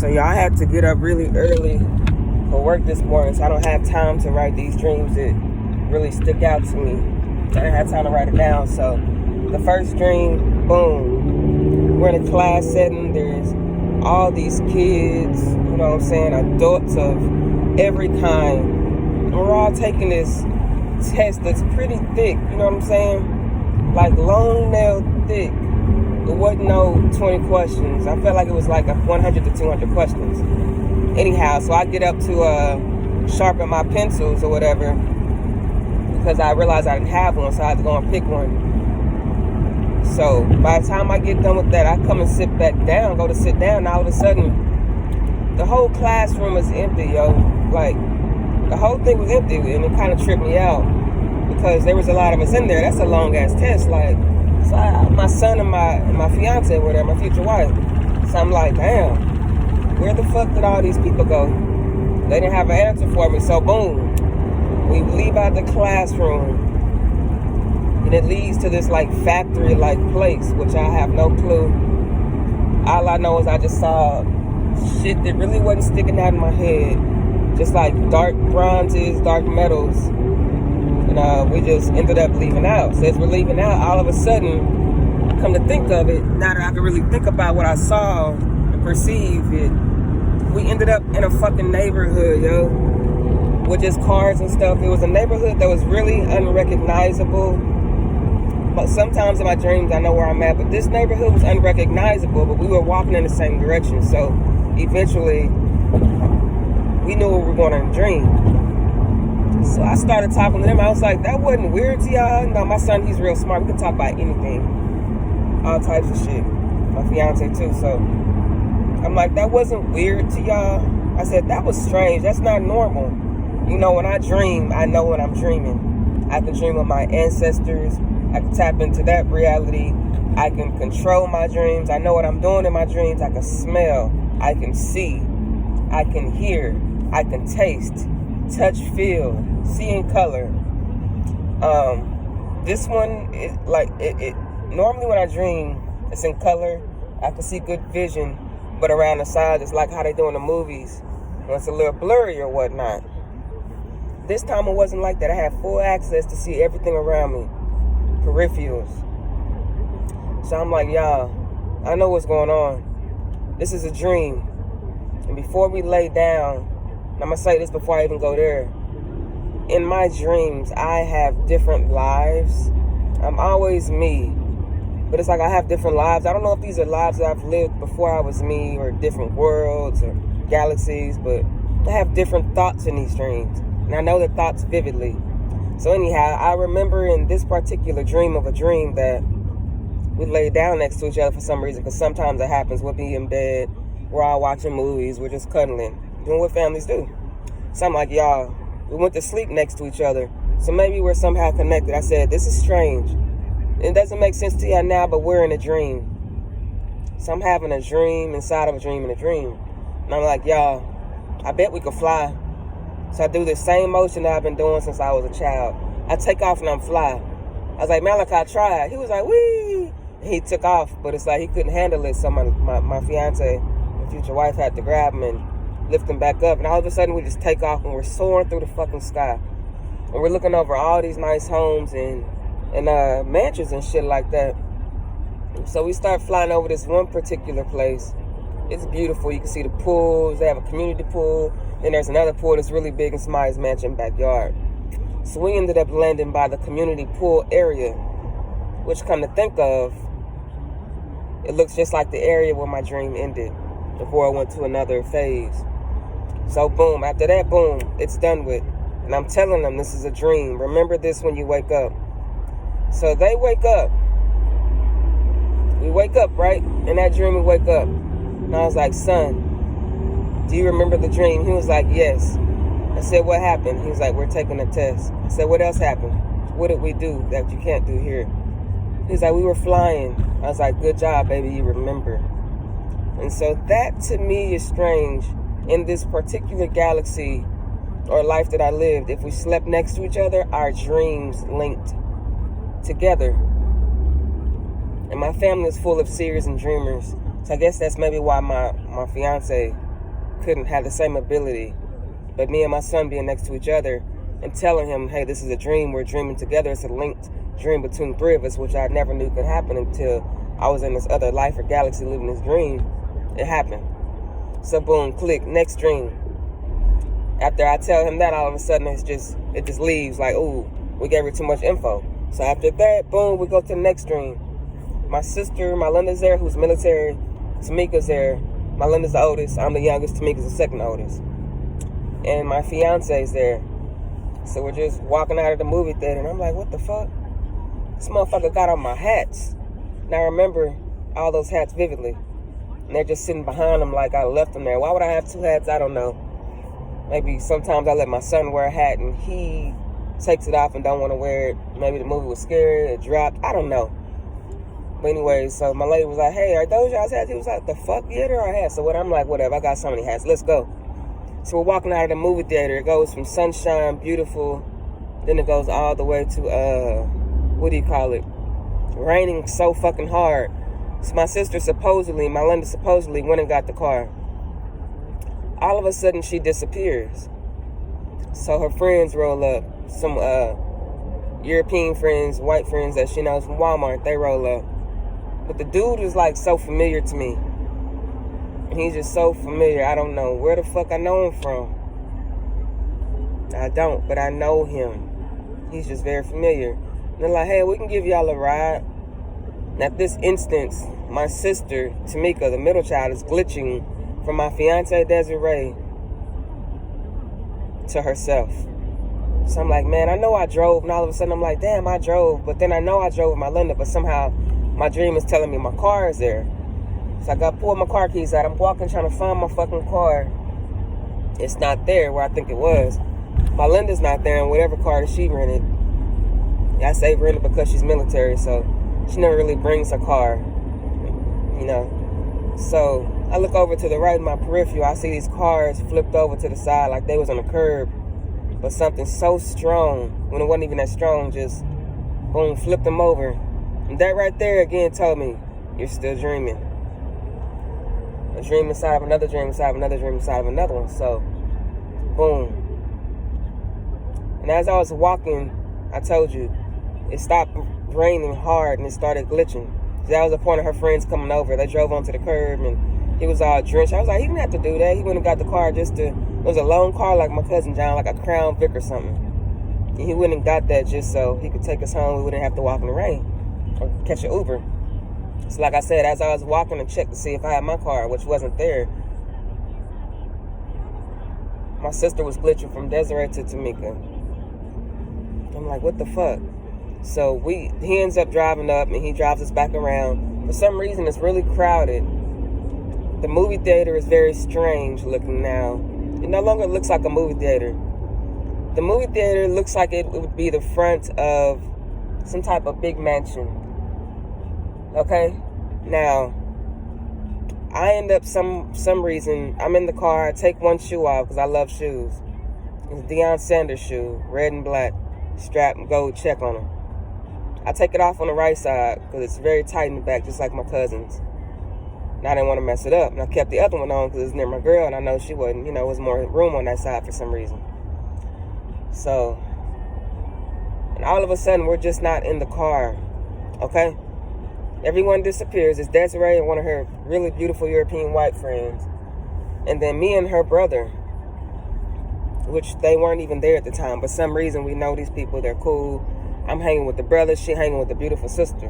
So y'all, I had to get up really early for work this morning, so I don't have time to write these dreams that really stick out to me. I didn't have time to write it down. So the first dream, boom, we're in a class setting. There's all these kids, you know what I'm saying, adults of every kind. We're all taking this test that's pretty thick, you know what I'm saying? Like long nail thick. It wasn't no 20 questions. I felt like it was like 100 to 200 questions. Anyhow, so I get up to sharpen my pencils or whatever because I realized I didn't have one, so I had to go and pick one. So by the time I get done with that, I come and sit back down, go to sit down, and all of a sudden, the whole classroom is empty, yo. Like, the whole thing was empty, and it kind of tripped me out because there was a lot of us in there. That's a long-ass test, like, so my son and my fiance were there, my future wife. So I'm like, damn, where the fuck did all these people go? They didn't have an answer for me, so boom. We leave out the classroom, and it leads to this, like, factory-like place, which I have no clue. All I know is I just saw shit that really wasn't sticking out in my head. Just, like, dark bronzes, dark metals. And we just ended up leaving out. So as we're leaving out, all of a sudden, come to think of it, now that I can really think about what I saw and perceive it, we ended up in a fucking neighborhood, yo, with just cars and stuff. It was a neighborhood that was really unrecognizable. But sometimes in my dreams, I know where I'm at, but this neighborhood was unrecognizable, but we were walking in the same direction. So eventually, we knew what we were going to dream. So I started talking to them. I was like, that wasn't weird to y'all? No, my son, he's real smart. We can talk about anything. All types of shit. My fiance, too. So I'm like, that wasn't weird to y'all? I said, that was strange. That's not normal. You know, when I dream, I know when I'm dreaming. I can dream of my ancestors. I can tap into that reality. I can control my dreams. I know what I'm doing in my dreams. I can smell. I can see. I can hear. I can taste. Touch, feel, see in color. This one is like it normally when I dream, it's in color. I can see good vision, but around the sides, it's like how they do in the movies when it's a little blurry or whatnot. This time it wasn't like that. I had full access to see everything around me, peripherals. So I'm like, y'all, I know what's going on. This is a dream. And before we lay down, and I'm going to say this before I even go there. In my dreams, I have different lives. I'm always me. But it's like I have different lives. I don't know if these are lives that I've lived before I was me, or different worlds or galaxies, but I have different thoughts in these dreams. And I know the thoughts vividly. So anyhow, I remember in this particular dream of a dream that we lay down next to each other for some reason, because sometimes it happens. We'll be in bed, we're all watching movies, we're just cuddling. Doing what families do. So I'm like, y'all, we went to sleep next to each other, so maybe we're somehow connected. I said, this is strange. It doesn't make sense to you now, but we're in a dream. So I'm having a dream inside of a dream in a dream. And I'm like, y'all, I bet we could fly. So I do the same motion that I've been doing since I was a child. I take off and I'm fly. I was like, Malachi, try it. He was like, wee! And he took off, but it's like he couldn't handle it, so my fiance, my future wife, had to grab him and lift him back up, and all of a sudden we just take off and we're soaring through the fucking sky, and we're looking over all these nice homes and mansions and shit like that. So we start flying over this one particular place. It's beautiful. You can see the pools. They have a community pool. Then there's another pool that's really big in somebody's mansion backyard. So we ended up landing by the community pool area, which, come to think of, it looks just like the area where my dream ended before I went to another phase. So boom, after that, boom, it's done with. And I'm telling them this is a dream. Remember this when you wake up. So they wake up. We wake up, right? In that dream, we wake up. And I was like, son, do you remember the dream? He was like, yes. I said, what happened? He was like, we're taking a test. I said, what else happened? What did we do that you can't do here? He's like, we were flying. I was like, good job, baby, you remember. And so that to me is strange. In this particular galaxy or life that I lived, if we slept next to each other, our dreams linked together. And my family is full of seers and dreamers. So I guess that's maybe why my fiance couldn't have the same ability. But me and my son being next to each other and telling him, hey, this is a dream, we're dreaming together, it's a linked dream between three of us, which I never knew could happen until I was in this other life or galaxy living this dream. It happened. So boom, click, next dream. After I tell him that, all of a sudden it just leaves like, ooh, we gave her too much info. So after that, boom, we go to the next dream. My sister, Melinda's there, who's military. Tamika's there. Melinda's the oldest. I'm the youngest. Tamika's the second oldest. And my fiance's there. So we're just walking out of the movie theater, and I'm like, what the fuck? This motherfucker got on my hats. Now I remember all those hats vividly. And they're just sitting behind them like I left them there. Why would I have two hats? I don't know. Maybe sometimes I let my son wear a hat and he takes it off and don't want to wear it. Maybe the movie was scary, it dropped. I don't know. But anyway, so my lady was like, hey, are those y'all's hats? He was like, the fuck? Yeah, they're our hats. So what? I'm like, whatever. I got so many hats. Let's go. So we're walking out of the movie theater. It goes from sunshine, beautiful. Then it goes all the way to, what do you call it? Raining so fucking hard. So my sister Melinda supposedly went and got the car. All of a sudden, she disappears. So her friends roll up. Some European friends, white friends that she knows from Walmart, they roll up. But the dude is like so familiar to me. He's just so familiar. I don't know where the fuck I know him from. I don't, but I know him. He's just very familiar. And they're like, hey, we can give y'all a ride. And at this instance, my sister, Tamika, the middle child, is glitching from my fiance, Desiree, to herself. So I'm like, man, I know I drove. And all of a sudden I'm like, damn, I drove. But then I know I drove with my Linda, but somehow my dream is telling me my car is there. So I got pulled my car keys out. I'm walking, trying to find my fucking car. It's not there where I think it was. My Linda's not there in whatever car that she rented. I say rented because she's military, so she never really brings her car, you know. So I look over to the right in my peripheral. I see these cars flipped over to the side like they was on the curb. But something so strong, when it wasn't even that strong, just boom, flipped them over. And that right there again told me, you're still dreaming. A dream inside of another dream inside of another dream inside of another one. So, boom. And as I was walking, I told you, it stopped raining hard and it started glitching. That was the point of her friends coming over. They drove onto the curb and he was all drenched. I was like, he didn't have to do that. He went and got the car just to, it was a loan car like my cousin John, like a Crown Vic or something. And he went and got that just so he could take us home. We wouldn't have to walk in the rain or catch an Uber. So like I said, as I was walking to check to see if I had my car, which wasn't there, my sister was glitching from Desiree to Tamika. I'm like, what the fuck? So he ends up driving up and he drives us back around. For some reason, it's really crowded. The movie theater is very strange looking now. It no longer looks like a movie theater. The movie theater looks like it would be the front of some type of big mansion. Okay? Now, I end up some reason, I'm in the car, I take one shoe off because I love shoes. It's a Deion Sanders shoe, red and black, strap and gold check on them. I take it off on the right side because it's very tight in the back, just like my cousin's. And I didn't want to mess it up. And I kept the other one on because it's near my girl, and I know she wasn't, there was more room on that side for some reason. So, and all of a sudden, we're just not in the car, okay? Everyone disappears. It's Desiree and one of her really beautiful European white friends. And then me and her brother, which they weren't even there at the time. But some reason we know these people, they're cool. I'm hanging with the brother, she hanging with the beautiful sister.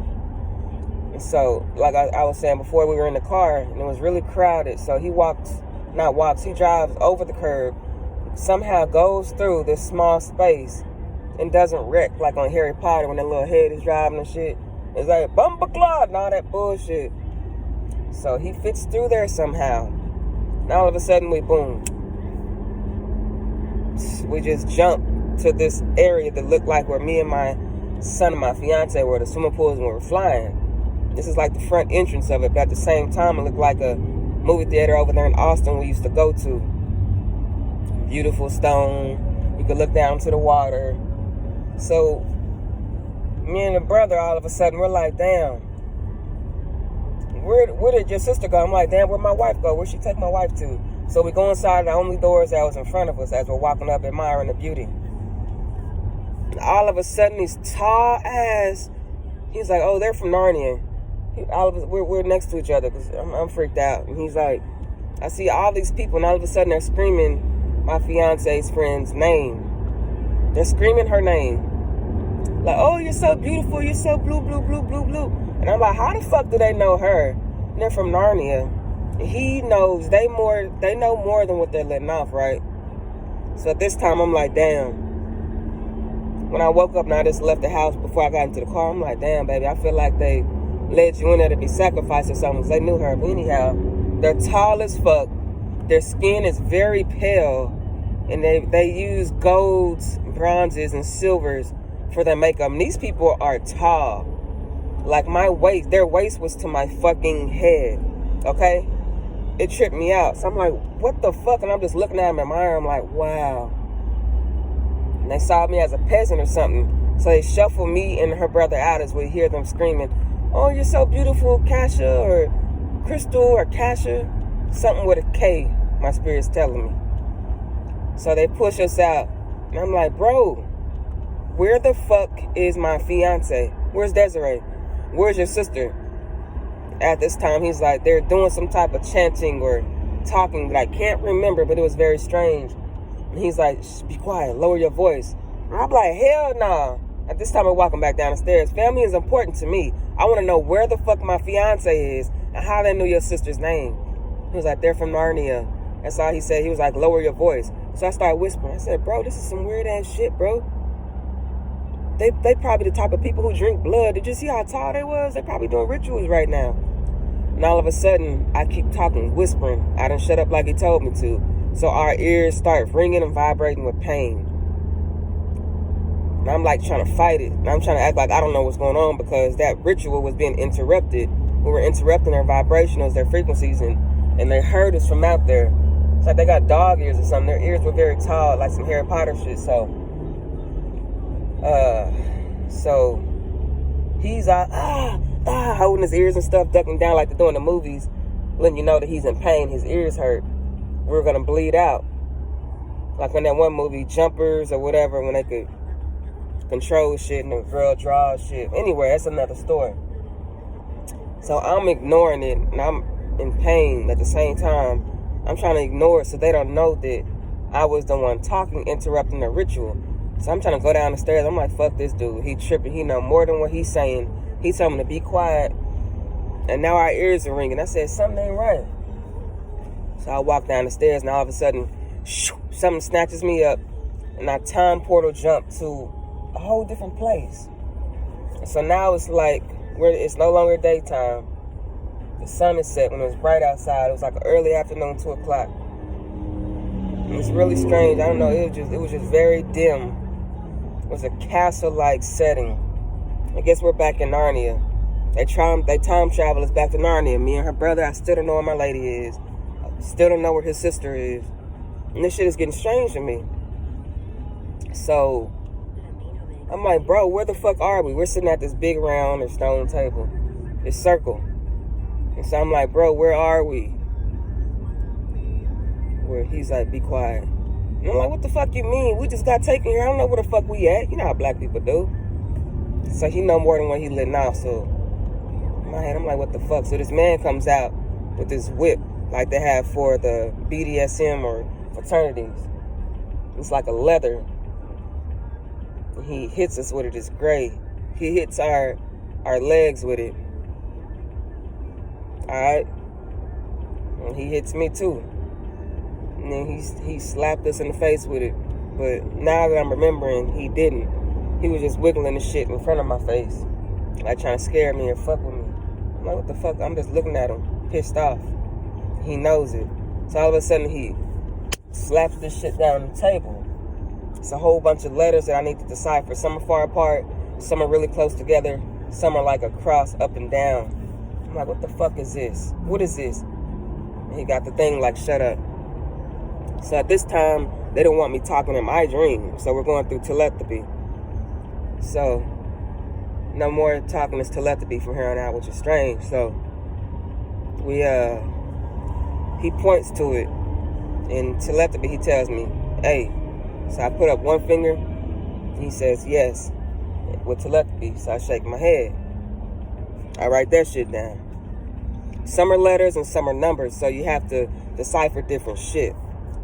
And so, like I was saying before, we were in the car and it was really crowded. So he drives over the curb, somehow goes through this small space and doesn't wreck like on Harry Potter when that little head is driving and shit. It's like Bumbleclaw and all that bullshit. So he fits through there somehow. And all of a sudden we just jump to this area that looked like where me and my son and my fiance were, the swimming pools, and we were flying. This is like the front entrance of it, but at the same time it looked like a movie theater over there in Austin we used to go to. Beautiful stone. You could look down to the water. So me and the brother, all of a sudden, we're like, damn, where did your sister go? I'm like, damn, where'd my wife go? Where'd she take my wife to? So we go inside the only doors that was in front of us as we're walking up admiring the beauty. And all of a sudden, these tall ass, he's like, oh, they're from Narnia. All of us, we're next to each other because I'm freaked out. And he's like, I see all these people, and all of a sudden they're screaming my fiance's friend's name. They're screaming her name. Like, oh, you're so beautiful, you're so blue, blue, blue, blue, blue. And I'm like, how the fuck do they know her? And they're from Narnia. And he knows, they know more than what they're letting off, right? So at this time, I'm like, damn. When I woke up and I just left the house before I got into the car, I'm like, damn, baby, I feel like they led you in there to be sacrificed or something. They knew her. But anyhow, they're tall as fuck. Their skin is very pale. And they use golds, bronzes, and silvers for their makeup. And these people are tall. Like my waist, their waist was to my fucking head. Okay? It tripped me out. So I'm like, what the fuck? And I'm just looking at them in my eye. I'm like, wow. And they saw me as a peasant or something. So they shuffled me and her brother out as we hear them screaming, oh, you're so beautiful, Kasha, or Crystal, or Kasha. Something with a K, my spirit's telling me. So they push us out. And I'm like, bro, where the fuck is my fiance? Where's Desiree? Where's your sister? At this time, he's like, they're doing some type of chanting or talking that I can't remember, but it was very strange. And he's like, shh, be quiet, lower your voice. And I'm like, hell nah. At this time, we're walking back down the stairs. Family is important to me. I want to know where the fuck my fiance is and how they knew your sister's name. He was like, they're from Narnia. That's all he said. He was like, lower your voice. So I started whispering. I said, bro, this is some weird ass shit, bro. They probably the type of people who drink blood. Did you see how tall they was? They probably doing rituals right now. And all of a sudden, I keep talking, whispering. I done shut up like he told me to. So our ears start ringing and vibrating with pain. And I'm like trying to fight it. And I'm trying to act like I don't know what's going on because that ritual was being interrupted. We were interrupting their vibrations, their frequencies, and they heard us from out there. It's like they got dog ears or something. Their ears were very tall, like some Harry Potter shit. So he's holding his ears and stuff, ducking down like they do in the movies, letting you know that he's in pain. His ears hurt. We're gonna bleed out, like in that one movie, Jumpers or whatever, when they could control shit and the girl draws shit. Anyway, that's another story. So I'm ignoring it, and I'm in pain at the same time. I'm trying to ignore it so they don't know that I was the one talking, interrupting the ritual. So I'm trying to go down the stairs. I'm like, fuck this dude. He tripping. He know more than what he's saying. He told me to be quiet. And now our ears are ringing. I said, something ain't right. So I walk down the stairs, and all of a sudden, something snatches me up. And I time portal jump to a whole different place. So now it's like, it's no longer daytime. The sun is set when it was bright outside. It was like early afternoon, 2 o'clock. And it's really strange. I don't know. It was just very dim. It was a castle-like setting. I guess we're back in Narnia. They time travel us back to Narnia. Me and her brother, I still don't know where my lady is. I still don't know where his sister is. And this shit is getting strange to me. So I'm like, bro, where the fuck are we? We're sitting at this big round or stone table. This circle. And so I'm like, bro, where are we? Where he's like, be quiet. And I'm like, what the fuck you mean? We just got taken here. I don't know where the fuck we at. You know how black people do. So he know more than what he letting off. So in my head, I'm like, what the fuck? So this man comes out with this whip like they have for the BDSM or fraternities. It's like a leather. And he hits us with it. It's gray. He hits our legs with it. Alright? And he hits me too. And then he slapped us in the face with it. But now that I'm remembering, he didn't. He was just wiggling the shit in front of my face. Like trying to scare me or fuck with me. I'm like, what the fuck? I'm just looking at him, pissed off. He knows it. So all of a sudden he slaps this shit down on the table. It's a whole bunch of letters that I need to decipher. Some are far apart, some are really close together, some are like a cross up and down. I'm like, what the fuck is this? What is this? And he got the thing like, shut up. So at this time, they don't want me talking in my dream. So we're going through telepathy. So no more talking is telepathy from here on out, which is strange. So he points to it. In telepathy, he tells me, hey. So I put up one finger. He says, yes, with telepathy. So I shake my head. I write that shit down. Some are letters and some are numbers, so you have to decipher different shit.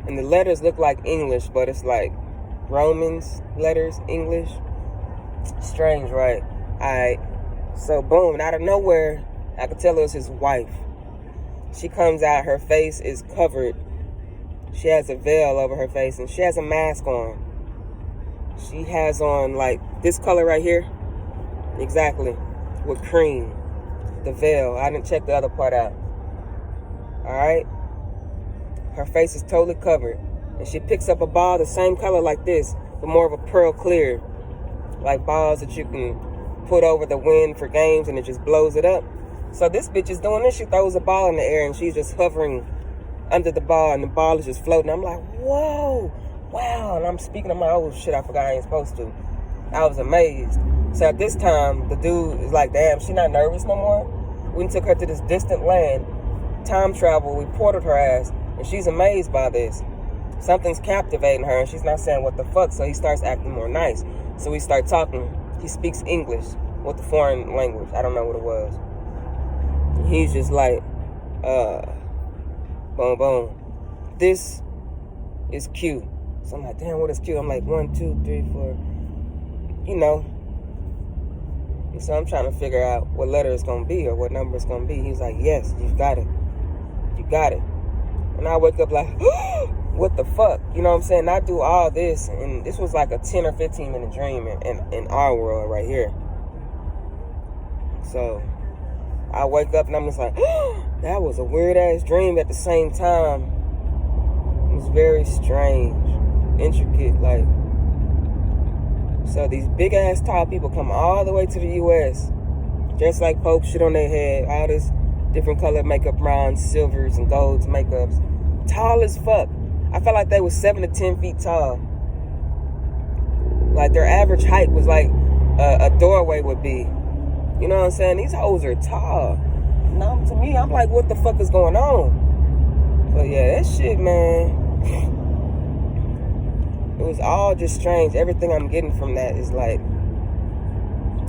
And the letters look like English, but it's like Romans letters, English. Strange, right? Alright. So boom, out of nowhere, I could tell it was his wife. She comes out, her face is covered. She has a veil over her face, and she has a mask on. She has on, like, this color right here. Exactly. With cream. The veil. I didn't check the other part out. Alright? Her face is totally covered. And she picks up a ball the same color like this, but more of a pearl clear. Like balls that you can put over the wind for games, and it just blows it up. So this bitch is doing this. She throws a ball in the air, and she's just hovering under the ball, and the ball is just floating. I'm like, whoa, wow. And I'm speaking, I'm like, oh shit, I forgot I ain't supposed to. I was amazed. So at this time, the dude is like, damn, she not nervous no more. We took her to this distant land, time travel, we ported her ass, and she's amazed by this. Something's captivating her, and she's not saying what the fuck, so he starts acting more nice. So we start talking. He speaks English with the foreign language. I don't know what it was. He's just like, boom, boom. This is Q. So I'm like, damn, what is Q? I'm like, 1, 2, 3, 4. You know. And so I'm trying to figure out what letter it's going to be or what number it's going to be. He's like, yes, you got it. You got it. And I wake up like, what the fuck? You know what I'm saying? I do all this, and this was like a 10 or 15 minute dream in our world right here. So I wake up and I'm just like, that was a weird ass dream. At the same time, it was very strange, intricate, like. So these big ass tall people come all the way to the US, just like Pope, shit on their head, all this different color makeup, bronze, silvers, and golds makeups, tall as fuck. I felt like they was 7 to 10 feet tall. Like their average height was like a doorway would be. You know what I'm saying? These hoes are tall. Now to me, I'm like, what the fuck is going on? But yeah, that shit, man. It was all just strange. Everything I'm getting from that is like,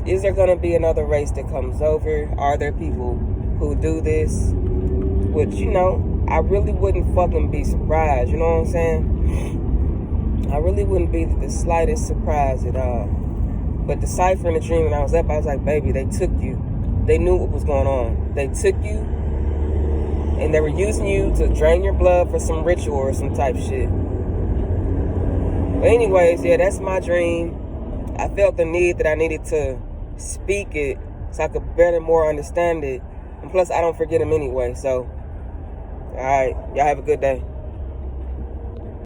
is there gonna be another race that comes over? Are there people who do this? Which, you know, I really wouldn't fucking be surprised. You know what I'm saying? I really wouldn't be the slightest surprise at all. But deciphering the dream when I was up, I was like, baby, they took you. They knew what was going on. They took you, and they were using you to drain your blood for some ritual or some type shit. But anyways, yeah, that's my dream. I felt the need that I needed to speak it so I could better more understand it. And plus, I don't forget them anyway. So, all right, y'all have a good day.